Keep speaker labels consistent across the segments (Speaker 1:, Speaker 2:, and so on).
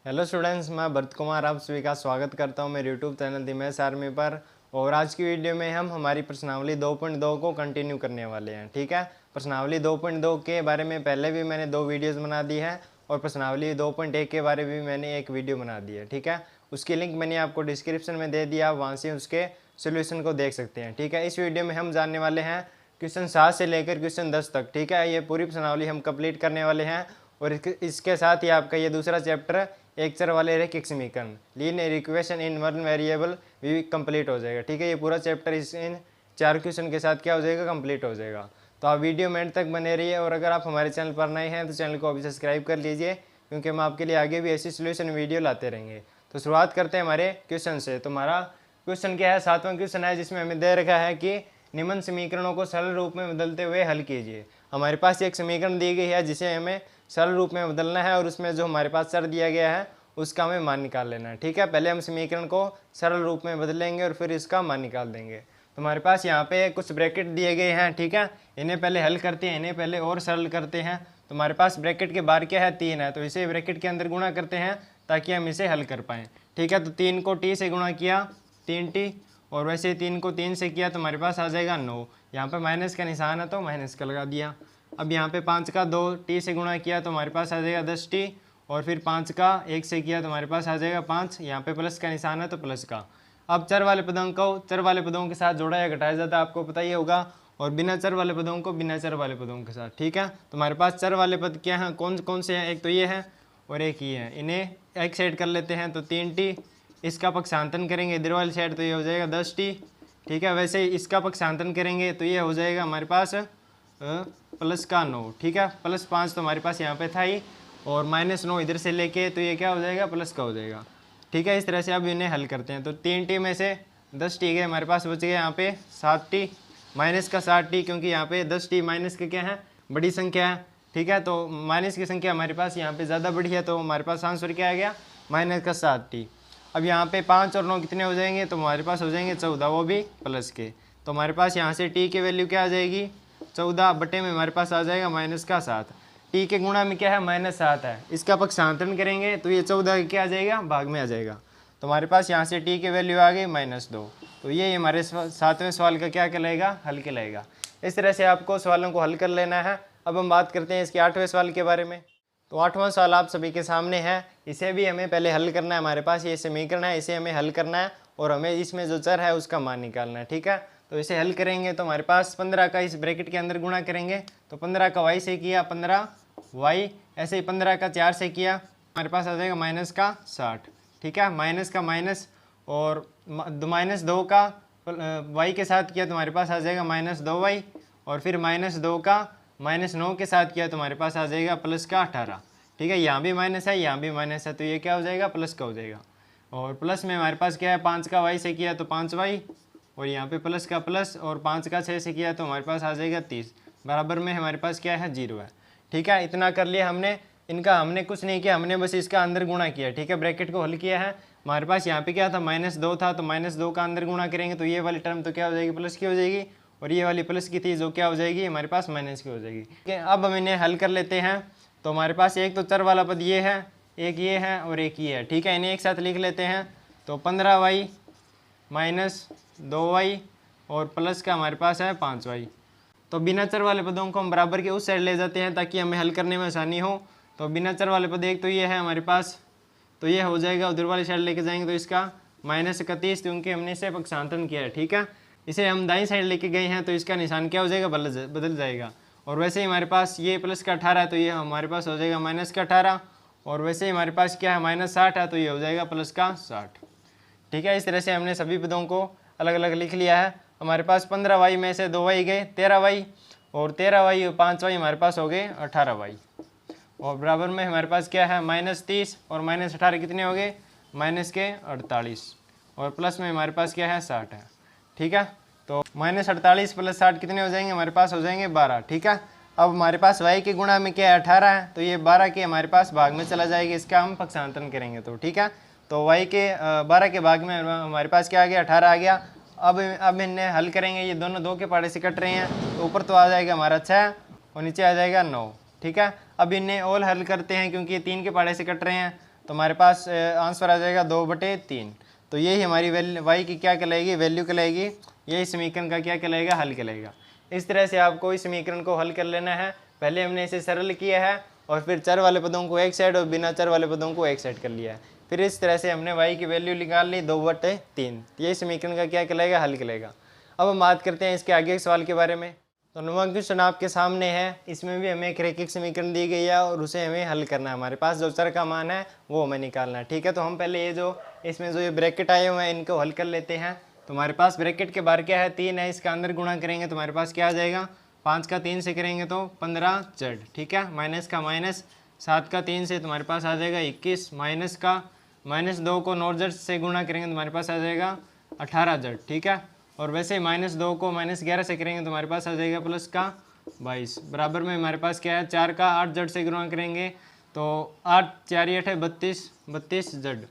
Speaker 1: Hello students, मैं भरत कुमार आप सभी का स्वागत करता हूं मेरे YouTube channel the maths army पर। और आज की वीडियो में हम हमारी प्रश्नावली 2.2 को कंटिन्यू करने वाले हैं। ठीक है, प्रश्नावली 2.2 के बारे में पहले भी मैंने 2 वीडियोस बना दी है और प्रश्नावली 2.1 के बारे में भी मैंने एक वीडियो बना दी है। ठीक है, उसकी लिंक मैंने आपको डिस्क्रिप्शन में दे दिया, वहाँ से उसके सोल्यूशन को देख सकते हैं। ठीक है, इस वीडियो में हम जानने वाले हैं क्वेश्चन 7 से लेकर क्वेश्चन 10 तक। ठीक है, ये पूरी प्रश्नावली हम कंप्लीट करने वाले हैं और इसके साथ ही आपका ये दूसरा चैप्टर एक चर वाले रैखिक समीकरण linear equation in one variable भी कंप्लीट हो जाएगा। ठीक है, ये पूरा चैप्टर इन 4 क्वेश्चन के साथ क्या हो जाएगा, कंप्लीट हो जाएगा। तो आप वीडियो में एंड तक बने रहिए और अगर आप हमारे चैनल पर नए हैं तो चैनल को अभी सब्सक्राइब कर लीजिए, क्योंकि हम आपके लिए आगे भी ऐसी सोल्यूशन वीडियो लाते रहेंगे। तो शुरुआत करते हैं हमारे क्वेश्चन से। तो हमारा क्वेश्चन क्या है, 7वां क्वेश्चन है, जिसमें हमें दे रखा है कि निम्न समीकरणों को सरल रूप में बदलते हुए हल कीजिए। हमारे पास एक समीकरण दी गई है जिसे हमें सरल रूप में बदलना है और उसमें जो हमारे पास चर दिया गया है उसका हमें मान निकाल लेना है। ठीक है, पहले हम समीकरण को सरल रूप में बदलेंगे और फिर इसका मान निकाल देंगे। तो हमारे पास यहाँ पे कुछ ब्रैकेट दिए गए हैं। ठीक है, इन्हें पहले हल करते हैं, इन्हें पहले और सरल करते हैं। तो हमारे पास ब्रैकेट के बाहर क्या है, 3 है, तो इसे ब्रैकेट के अंदर गुणा करते हैं ताकि हम इसे हल कर पाएँ। ठीक है, तो 3 को t से गुणा किया 3t, और वैसे 3 को 3 से किया तो हमारे पास आ जाएगा 9। यहाँ पर माइनस का निशान है तो माइनस का लगा दिया। अब यहाँ पे 5 का 2t से गुणा किया तो हमारे पास आ जाएगा 10t, और फिर 5 का 1 से किया तो हमारे पास आ जाएगा 5। यहाँ पे प्लस का निशान है तो प्लस का। अब चर वाले पदों को चर वाले पदों के साथ जोड़ा या घटाया जाता है, आपको पता ही होगा, और बिना चर वाले पदों को बिना चर वाले पदों के साथ। ठीक है, तो हमारे पास चर वाले पद क्या हैं, कौन कौन से हैं, एक तो ये है और एक ये है। इन्हें एक साइड कर लेते हैं तो 3t, इसका पक्षांतन करेंगे इधर वाली साइड तो ये हो जाएगा 10t। ठीक है, वैसे ही इसका पक्षांतन करेंगे तो ये हो जाएगा हमारे पास प्लस का 9। ठीक है, प्लस 5 तो हमारे पास यहाँ पे था ही, और -9 इधर से लेके तो ये क्या हो जाएगा, प्लस का हो जाएगा। ठीक है, इस तरह से अब इन्हें हल करते हैं। तो 3t में से 10t गए, हमारे पास बच गया यहाँ पे 7t, माइनस का 7t, क्योंकि यहाँ पे 10t माइनस का क्या है, बड़ी संख्या है। ठीक है, तो माइनस की संख्या हमारे पास यहाँ पे ज़्यादा बड़ी है, तो हमारे पास आंसर क्या आ गया, माइनस का 7t। अब यहाँ पे 5 और 9 कितने हो जाएंगे, तो हमारे पास हो जाएंगे 14, वो भी प्लस के। तो हमारे पास यहाँ से t की वैल्यू क्या आ जाएगी, 14 बटे में हमारे पास आ जाएगा माइनस का 7। t के गुणा में क्या है, -7 है, इसका पक्षांतरण करेंगे तो ये 14 क्या आ जाएगा, भाग में आ जाएगा। तो हमारे पास यहाँ से t की वैल्यू आ गई -2। तो ये हमारे 7वें सवाल का क्या कहलाएगा, हल कहलाएगा। इस तरह से आपको सवालों को हल कर लेना है। अब हम बात करते हैं इसके 8वें सवाल के बारे में। तो 8वां सवाल आप सभी के सामने है, इसे भी हमें पहले हल करना है। हमारे पास ये समीकरण है, इसे हमें हल करना है और हमें इसमें जो चर है उसका मान निकालना है। ठीक है, तो इसे हल करेंगे तो हमारे पास 15 का इस ब्रैकेट के अंदर गुणा करेंगे, तो 15 का y से किया 15y, ऐसे ही 15 का 4 से किया, हमारे पास आ जाएगा माइनस का 60। ठीक है, माइनस का माइनस, और -2 का y के साथ किया तो हमारे पास आ जाएगा -2y, और फिर -2 का -9 के साथ किया तो हमारे पास आ जाएगा प्लस का 18। ठीक है, यहाँ भी माइनस है, यहाँ भी माइनस है, तो ये क्या हो जाएगा, प्लस का हो जाएगा। और प्लस में हमारे पास क्या है, 5 का y से किया तो 5y, और यहाँ पे प्लस का प्लस, और 5 का 6 से किया तो हमारे पास आ जाएगा 30, बराबर में हमारे पास क्या है, 0 है। ठीक है, इतना कर लिया हमने। इनका हमने कुछ नहीं किया, हमने बस इसका अंदर गुणा किया। ठीक है, ब्रैकेट को हल किया है। हमारे पास यहाँ पे क्या था, -2 था, तो -2 का अंदर गुणा करेंगे तो ये वाली टर्म तो क्या हो जाएगी, प्लस की हो जाएगी, और ये वाली प्लस की थी जो क्या हो जाएगी, हमारे पास माइनस की हो जाएगी। ठीक है, अब हम इन्हें हल कर लेते हैं। तो हमारे पास एक तो चर वाला पद ये है, एक ये है और एक ये है। ठीक है, इन्हें एक साथ लिख लेते हैं। तो 15y -2y और प्लस का हमारे पास है 5y। तो बिना चर वाले पदों को हम बराबर के उस साइड ले जाते हैं ताकि हमें हल करने में आसानी हो। तो बिना चर वाले पद एक तो ये है हमारे पास, तो ये हो जाएगा, उधर वाली साइड लेके जाएंगे तो इसका -31, क्योंकि हमने इसे पक्षांतरण किया है। ठीक है, इसे हम दाईं साइड लेके गए हैं तो इसका निशान क्या हो जाएगा, बदल जाएगा। और वैसे ही हमारे पास ये प्लस का 18 है तो ये हमारे पास हो जाएगा माइनस का 18, और वैसे ही हमारे पास क्या है, -60 है तो ये हो जाएगा प्लस का 60। ठीक है, इस तरह से हमने सभी पदों को अलग अलग लिख लिया है। हमारे पास 15y में से 2y गए 13y, और 13y और 5y हमारे पास हो गए 18y, और बराबर में हमारे पास क्या है, -30 और -18 कितने हो गए, -48, और प्लस में हमारे पास क्या है, 60 है। ठीक है, तो -48 + 60 कितने हो जाएंगे, हमारे पास हो जाएंगे 12। ठीक है, अब हमारे पास y के गुणा में क्या है, 18 है, तो ये 12 के हमारे पास भाग में चला जाएगा, इसका हम पक्षांतरण करेंगे। तो ठीक है, तो y के 12 के भाग में हमारे पास क्या आ गया, 18 आ गया। अब इन्हें हल करेंगे, ये दोनों 2 के पहाड़े से कट रहे हैं, तो ऊपर तो आ जाएगा हमारा 6 और नीचे आ जाएगा 9। ठीक है, अब इन्हें और हल करते हैं, क्योंकि ये 3 के पहाड़े से कट रहे हैं, तो हमारे पास आंसर आ जाएगा 2/3। तो यही हमारी वैल्यू वाई की क्या कहलाएगी, वैल्यू कहलाएगी। यही समीकरण का क्या कहलाएगा, हल कहलाएगा। इस तरह से आपको इस समीकरण को हल कर लेना है। पहले हमने इसे सरल किया है और फिर चर वाले पदों को एक साइड और बिना चर वाले पदों को एक साइड कर लिया है। फिर इस तरह से हमने y की वैल्यू निकाल ली 2/3। यही समीकरण का क्या कहलाएगा, हल कहलाएगा। अब हम बात करते हैं इसके आगे के सवाल के बारे में। तो नंबर क्वेश्चन आपके सामने है। इसमें भी हमें एक रैखिक समीकरण दी गई है और उसे हमें हल करना है। हमारे पास जो चर का मान है वो हमें निकालना है। ठीक है, तो हम पहले ये जो इसमें जो ये ब्रैकेट आए हुए हैं इनको हल कर लेते हैं। तो हमारे पास ब्रैकेट के बाहर क्या है, 3 है, इसका अंदर गुणा करेंगे तो हमारे पास क्या आ जाएगा, 5 का 3 से करेंगे तो 15z। ठीक है, माइनस का माइनस, 7 का 3 से तुम्हारे पास आ जाएगा 21, माइनस का -2 को 9z से गुणा करेंगे तो हमारे पास आ जाएगा 18z। ठीक है, और वैसे -2 को -11 से करेंगे तो हमारे पास आ जाएगा प्लस का 22। बराबर में हमारे पास क्या है, 4 का 8z से गुणा करेंगे तो 8 4 8 है 32z।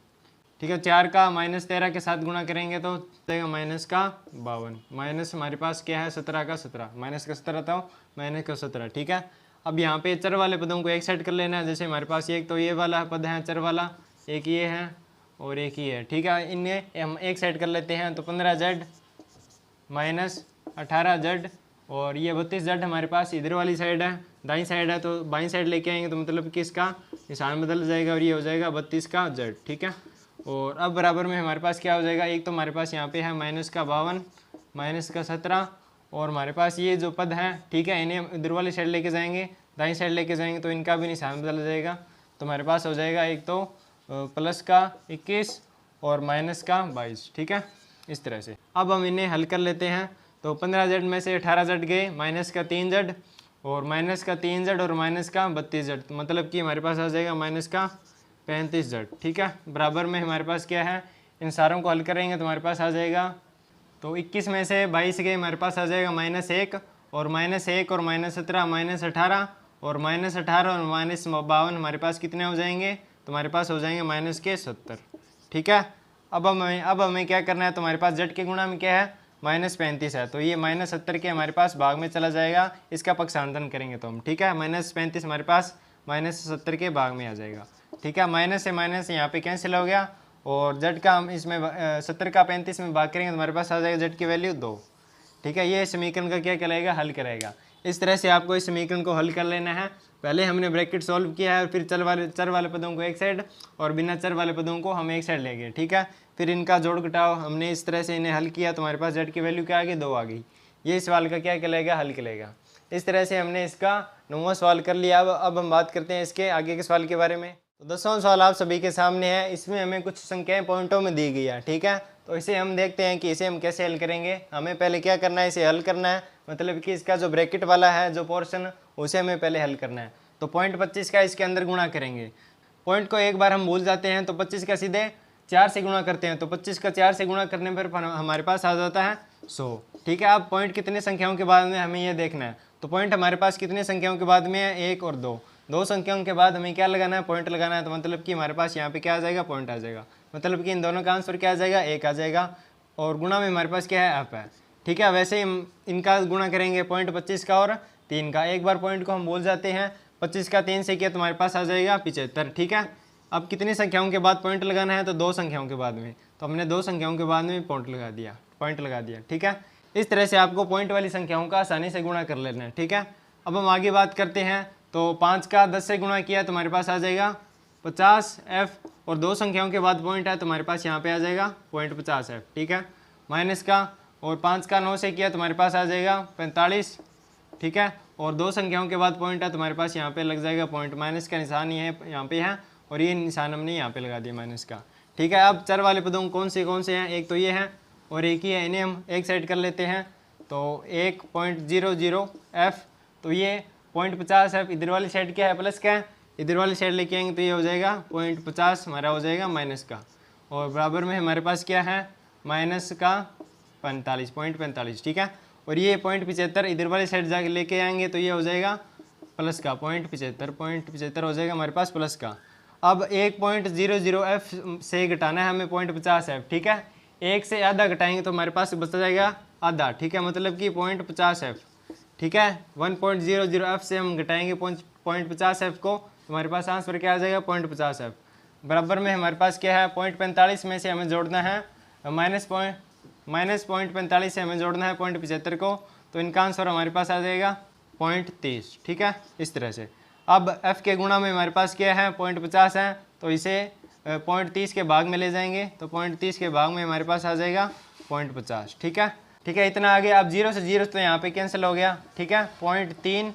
Speaker 1: ठीक है, 4 का -13 के साथ गुणा करेंगे तो देगा माइनस का 52, माइनस हमारे पास क्या है 17 का 17, माइनस का 17 था माइनस का 17। ठीक है, अब यहाँ पे चर वाले पदों को एक साइड कर लेना है। जैसे हमारे पास एक तो ये वाला पद है चर वाला, एक ये है और एक ये है। ठीक है, इन्हें हम एक साइड कर लेते हैं तो 15z माइनस 18z और ये 32z हमारे पास इधर वाली साइड है, दाईं साइड है, तो बाईं साइड लेके आएंगे तो मतलब कि इसका निशान बदल जाएगा और ये हो जाएगा 32 का z। ठीक है, और अब बराबर में हमारे पास क्या हो जाएगा, एक तो हमारे पास यहाँ पे है माइनस का 52, माइनस का 17 और हमारे पास ये जो पद हैं, ठीक है, इन्हें इधर वाली साइड लेके जाएंगे, दाईं साइड लेके जाएंगे तो इनका भी निशान बदल जाएगा। तो हमारे पास हो जाएगा एक तो प्लस का 21 और माइनस का 22। ठीक है, इस तरह से अब हम इन्हें हल कर लेते हैं। तो 15z में से 18z गए, माइनस का 3z और माइनस का 3z और माइनस का 32z, मतलब कि हमारे पास आ जाएगा माइनस का 35z। ठीक है, बराबर में हमारे पास क्या है, इन सारों को हल करेंगे तो हमारे पास आ जाएगा, तो 21 में से 22 गए, हमारे पास आ जाएगा -1 और -1 और -17 -18 और -18 और -52 हमारे पास कितने हो जाएंगे, तो हमारे पास हो जाएंगे -70। ठीक है, अब हमें क्या करना है, तो हमारे पास z के गुणा में क्या है -35 है, तो ये -70 के हमारे पास भाग में चला जाएगा, इसका पक्षांतरण करेंगे तो हम। ठीक है, -35 हमारे पास -70 के भाग में आ जाएगा। ठीक है, माइनस से माइनस यहाँ पे कैंसिल हो गया और z का हम इसमें 70 का 35 में भाग करेंगे तो हमारे पास आ जाएगा z की वैल्यू 2। ठीक है, ये समीकरण का क्या कहलाएगा, हल करेगा। इस तरह से आपको इस समीकरण को हल कर लेना है। पहले हमने ब्रैकेट सॉल्व किया है और फिर चर वाले पदों को एक साइड और बिना चर वाले पदों को हम एक साइड ले गए। ठीक है, फिर इनका जोड़ घटाव हमने इस तरह से इन्हें हल किया तो हमारे पास z की वैल्यू क्या आ गई, 2 आ गई। ये सवाल का क्या कहलाएगा, हल कहलाएगा। इस तरह से हमने इसका 9वां सवाल कर लिया। अब हम बात करते हैं इसके आगे के सवाल के बारे में। तो 10वां सवाल आप सभी के सामने है। इसमें हमें कुछ संख्याएं पॉइंटों में दी गई है। ठीक है, तो इसे हम देखते हैं कि इसे हम कैसे हल करेंगे। हमें पहले क्या करना है, इसे हल करना है, मतलब कि इसका जो ब्रैकेट वाला है जो पोर्शन, उसे हमें पहले हल करना है। तो पॉइंट 25 का इसके अंदर गुणा करेंगे। पॉइंट को एक बार हम भूल जाते हैं तो 25 का सीधे 4 से गुणा करते हैं, तो 25 का 4 से गुणा करने पर हमारे पास आ जाता है 100। ठीक है, अब पॉइंट कितने संख्याओं के बाद में हमें ये देखना है। तो पॉइंट हमारे पास कितने संख्याओं के बाद में है, 1 और 2। 2 संख्याओं के बाद हमें क्या लगाना है, पॉइंट लगाना है। तो मतलब कि हमारे पास यहाँ पे क्या आ जाएगा, पॉइंट आ जाएगा। मतलब कि इन दोनों का आंसर क्या आ जाएगा, 1 आ जाएगा। और गुणा में हमारे पास क्या है, अप है। ठीक है, वैसे ही इनका गुणा करेंगे पॉइंट 25 का और 3 का। एक बार पॉइंट को हम बोल जाते हैं, 25 का 3 से किया तो हमारे पास आ जाएगा 75। ठीक है, अब कितनी संख्याओं के बाद पॉइंट लगाना है, तो 2 संख्याओं के बाद में। तो हमने 2 संख्याओं के बाद में पॉइंट लगा दिया। ठीक है, इस तरह से आपको पॉइंट वाली संख्याओं का आसानी से गुणा कर लेना है। ठीक है, अब हम आगे बात करते हैं। तो 5 का 10 से गुणा किया तो हमारे पास आ जाएगा 50f और 2 संख्याओं के बाद पॉइंट है तो हमारे पास यहाँ पे आ जाएगा पॉइंट 50f। ठीक है, माइनस का और 5 का 9 से किया तो हमारे पास आ जाएगा 45। ठीक है, और 2 संख्याओं के बाद पॉइंट है तो हमारे पास यहाँ पे लग जाएगा पॉइंट। माइनस का निशान ये यहाँ पे है और ये निशान हमने यहाँ पे लगा दिया माइनस का। ठीक है, अब चर वाले पदों कौन से हैं, एक तो ये है और एक ही है, इन्हें हम एक साइड कर लेते हैं। तो 1.00f, तो ये 0.50f, इधर वाली साइड क्या है, प्लस का है, इधर वाली साइड लेके आएंगे तो ये हो जाएगा 0.50 हमारा हो जाएगा माइनस का। और बराबर में हमारे पास क्या है, माइनस का 45। ठीक है, और ये 0.75 इधर वाली साइड जाके लेके आएंगे तो ये हो जाएगा प्लस का 0.75 हो जाएगा हमारे पास प्लस का। अब 1.00f से घटाना है हमें 0.50f। ठीक है, 1 से आधा घटाएंगे तो हमारे पास बच जाएगा आधा। ठीक है, मतलब कि 0.50f। ठीक है, 1.00f से हम घटाएंगे 0.50f को, तो हमारे पास आंसर क्या आ जाएगा 0.50f। बराबर में हमारे पास क्या है, 0.45 में से हमें जोड़ना है -0.45 से हमें जोड़ना है 0.75 को, तो इनका आंसर हमारे पास आ जाएगा 0.30। ठीक है, इस तरह से। अब f के गुणा में हमारे पास क्या है, 0.50 है, तो इसे 0.30 के भाग में ले जाएंगे, तो 0.30 के भाग में हमारे पास आ जाएगा 0.50। ठीक है, ठीक है, इतना आगे। अब 0 से 0 तो यहाँ पे कैंसिल हो गया। ठीक है, 0.3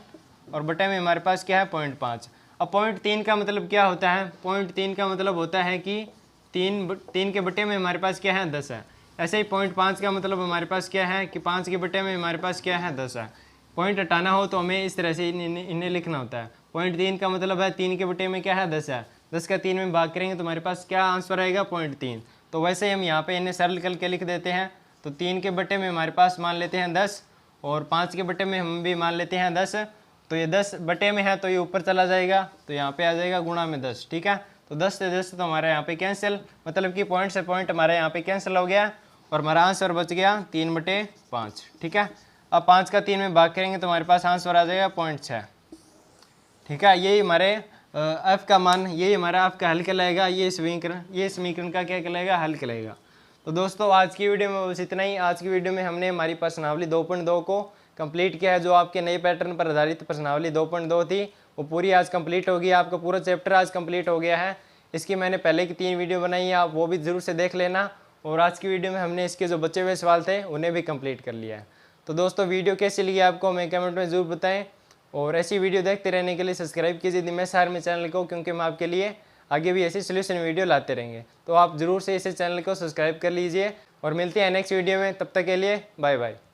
Speaker 1: और बटे में हमारे पास क्या है, 0.5। अब 0.3 का मतलब क्या होता है, 0.3 का मतलब होता है कि 3 के बटे में हमारे पास क्या है, 10 है। ऐसे ही 0.5 का मतलब हमारे पास क्या है कि 5 के बटे में हमारे पास क्या है, 10 है। पॉइंट हटाना हो तो हमें इस तरह से इन्हें लिखना होता है। 0.3 का मतलब है 3 के बटे में क्या है, 10 है। 10 का 3 में भाग करेंगे तो हमारे पास क्या आंसर आएगा, 0.3। तो वैसे ही हम यहाँ पे इन्हें सरल करके लिख देते हैं। तो 3 के बटे में हमारे पास मान लेते हैं 10, और 5 के बटे में हम भी मान लेते हैं 10। तो ये 10 बटे में है तो ये ऊपर चला जाएगा, तो यहाँ पे आ जाएगा गुणा में 10। ठीक है, तो 10 से 10 तो हमारे यहाँ पे कैंसिल, मतलब कि पॉइंट से पॉइंट हमारे यहाँ पे कैंसिल हो गया, और हमारा आंसर बच गया 3/5। ठीक है, अब 5 का 3 में भाग करेंगे तो हमारे पास आंसर आ जाएगा 0.6। ठीक है, यही हमारे f का मान, यही हमारा f का हल कहलाएगा। ये समीकरण का क्या कहलाएगा, हल कहलाएगा। तो दोस्तों आज की वीडियो में बस इतना ही। आज की वीडियो में हमने हमारी प्रश्नावली 2.2 को कंप्लीट किया है। जो आपके नए पैटर्न पर आधारित प्रश्नावली 2.2 थी वो पूरी आज कंप्लीट होगी। आपका पूरा चैप्टर आज कंप्लीट हो गया है। इसकी मैंने पहले की 3 वीडियो बनाई है, आप वो भी ज़रूर से देख लेना। और आज की वीडियो में हमने इसके जो बचे हुए सवाल थे उन्हें भी कंप्लीट कर लिया है। तो दोस्तों वीडियो कैसी लगी आपको हमें कमेंट में ज़रूर बताएं, और ऐसी वीडियो देखते रहने के लिए सब्सक्राइब कीजिए दिमेश आर्मी चैनल को, क्योंकि हम आपके लिए आगे भी ऐसी सोल्यूशन वीडियो लाते रहेंगे। तो आप ज़रूर से इस चैनल को सब्सक्राइब कर लीजिए, और मिलते हैं नेक्स्ट वीडियो में। तब तक के लिए बाय बाय।